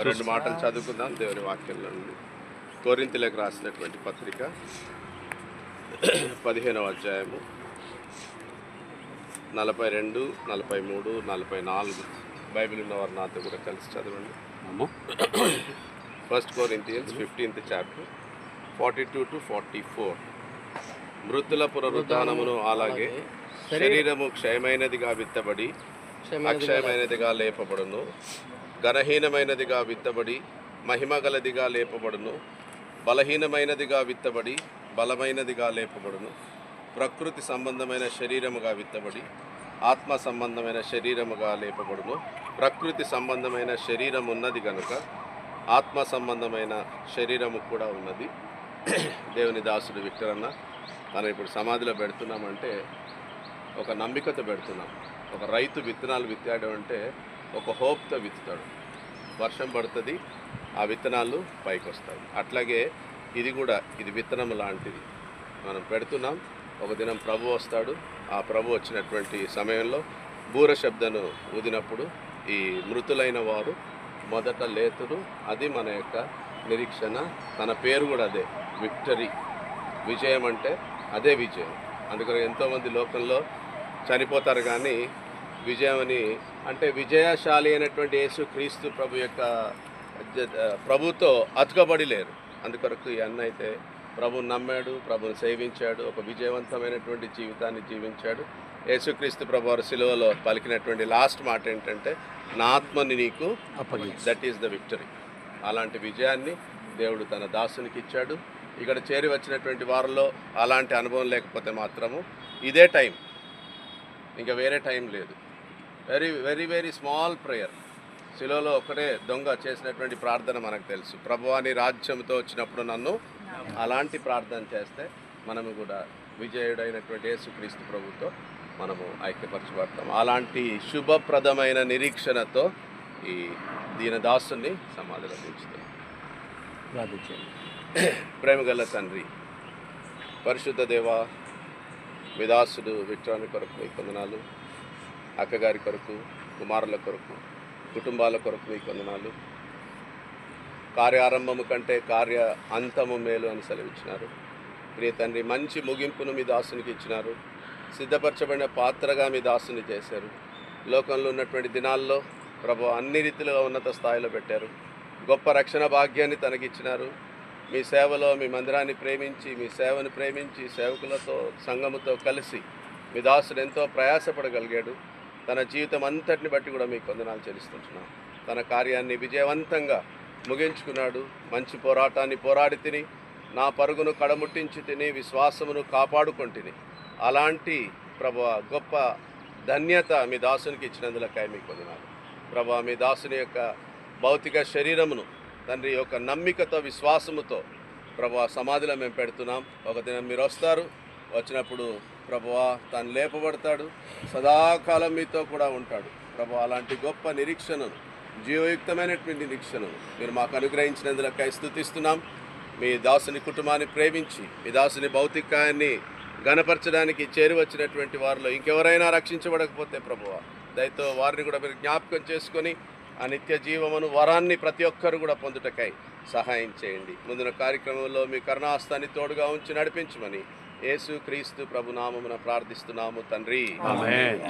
రెండు మాటలు చదువుకుందాం దేవుని వాక్యంలో నుండి. కొరింథీయులకు రాసినటువంటి పత్రిక 15వ అధ్యాయము 42, 43, 44 బైబిల్ ఉన్నవారు నాతో కూడా కలిసి చదవండి. 1 Corinthians 15th chapter 42 to 44. మృతుల పునరుద్ధానమును అలాగే శరీరము క్షయమైనదిగా విత్తబడి అక్షయమైనదిగా లేపబడును, ఘనహీనమైనదిగా విత్తబడి మహిమగలదిగా లేపబడును, బలహీనమైనదిగా విత్తబడి బలమైనదిగా లేపబడును, ప్రకృతి సంబంధమైన శరీరముగా విత్తబడి ఆత్మ సంబంధమైన శరీరముగా లేపబడును. ప్రకృతి సంబంధమైన శరీరం ఉన్నది కనుక ఆత్మ సంబంధమైన శరీరము కూడా ఉన్నది. దేవుని దాసుడు విక్టర్ అన్న మనం ఇప్పుడు సమాధిలో పెడుతున్నామంటే ఒక నమ్మికతో పెడుతున్నాం. ఒక రైతు విత్తనాలు విత్తాడు అంటే ఒక హోప్తో విత్తుతాడు. వర్షం పడుతుంది, ఆ విత్తనాలు పైకి వస్తాయి. అట్లాగే ఇది విత్తనం లాంటిది. మనం పెడుతున్నాం, ఒక దినం ప్రభు వస్తాడు. ఆ ప్రభు వచ్చినటువంటి సమయంలో బూర శబ్దను ఊదినప్పుడు ఈ మృతులైన వారు మొదట లేతురు. అది మన యొక్క నిరీక్షణ. తన పేరు కూడా అదే, విక్టరీ. విజయం అంటే అదే విజయం. అందుకని ఎంతోమంది లోకంలో చనిపోతారు, కానీ విజయం అని అంటే విజయశాలి అయినటువంటి యేసు క్రీస్తు ప్రభు యొక్క ప్రభుతో అతుకబడి లేరు. అందుకొరకు ఈ అన్న అయితే ప్రభుని నమ్మాడు, ప్రభుని సేవించాడు, ఒక విజయవంతమైనటువంటి జీవితాన్ని జీవించాడు. యేసుక్రీస్తు ప్రభు వారు సిలువలో పలికినటువంటి లాస్ట్ మాట ఏంటంటే, నా ఆత్మని నీకు అప్పగించు, దట్ ఈస్ ద విక్టరీ. అలాంటి విజయాన్ని దేవుడు తన దాసునికి ఇచ్చాడు. ఇక్కడ చేరి వచ్చినటువంటి వారిలో అలాంటి అనుభవం లేకపోతే మాత్రము ఇదే టైం, ఇంకా వేరే టైం లేదు. Very very very small prayer. శిలువలో ఒకటే దొంగ చేసినటువంటి ప్రార్థన మనకు తెలుసు, ప్రభువా నీ రాజ్యంతో వచ్చినప్పుడు నన్ను. అలాంటి ప్రార్థన చేస్తే మనము కూడా విజయుడైనటువంటి యేసుక్రీస్తు ప్రభుతో మనము ఐక్యపరచబడతాం. అలాంటి శుభప్రదమైన నిరీక్షణతో ఈ దీనదాసుని సమాధిలో దించుతాం. ప్రార్థించండి. ప్రేమగల తండ్రి, పరిశుద్ధ దేవ, విదాసుడు విక్టరాని కొరకు మీ వందనాలు. అక్కగారి కొరకు, కుమారుల కొరకు, కుటుంబాల కొరకు మీ వందనాలు. కార్యారంభము కంటే కార్య అంతము మేలు అని సెలవిచ్చినారు. ప్రియ తండ్రి, మంచి ముగింపును మీ దాసునికి ఇచ్చినారు. సిద్ధపరచబడిన పాత్రగా మీ దాసుని చేశారు. లోకంలో ఉన్నటువంటి దినాల్లో ప్రభు అన్ని రీతిలుగా ఉన్నత స్థాయిలో పెట్టారు. గొప్ప రక్షణ భాగ్యాన్ని తనకిచ్చినారు. మీ సేవలో మీ మందిరాన్ని ప్రేమించి, మీ సేవను ప్రేమించి, సేవకులతో సంఘముతో కలిసి మీ దాసుడు ఎంతో ప్రయాసపడగలిగాడు. తన జీవితం అంతటిని బట్టి కూడా మీకు వందనాలు చెల్లిస్తున్నాం. తన కార్యాన్ని విజయవంతంగా ముగించుకున్నాడు. మంచి పోరాటాన్ని పోరాడి తిని, నా పరుగును కడముట్టించి తిని, విశ్వాసమును కాపాడుకొంటిని. అలాంటి ప్రభువా గొప్ప ధన్యత మీ దాసునికి ఇచ్చినందులకై మీకు వందనాలు. ప్రభువా మీ దాసుని యొక్క భౌతిక శరీరమును తండ్రి యొక్క నమ్మికతో, విశ్వాసముతో ప్రభువా సమాధిలో మేము పెడుతున్నాం. ఒక దినం మీరు వస్తారు. వచ్చినప్పుడు ప్రభువా తాను లేపబడతాడు, సదాకాలం మీతో కూడా ఉంటాడు. ప్రభువా అలాంటి గొప్ప నిరీక్షణను, జీవయుక్తమైనటువంటి నిరీక్షణను మీరు మాకు అనుగ్రహించినందులకై స్తుతిస్తున్నాం. మీ దాసుని కుటుంబాన్ని ప్రేమించి, మీ దాసుని భౌతికాన్ని ఘనపరచడానికి చేరి వచ్చినటువంటి వారిలో ఇంకెవరైనా రక్షించబడకపోతే ప్రభువా దయతో వారిని కూడా మీరు జ్ఞాపకం చేసుకొని ఆ నిత్య జీవమును వరాన్ని ప్రతి ఒక్కరు కూడా పొందుటకై సహాయం చేయండి. ముందున కార్యక్రమంలో మీ కరుణాహస్తాన్ని తోడుగా ఉంచి నడిపించమని యేసు క్రీస్తు ప్రభు నామమున ప్రార్థిస్తున్నాము తండ్రి. ఆమేన్.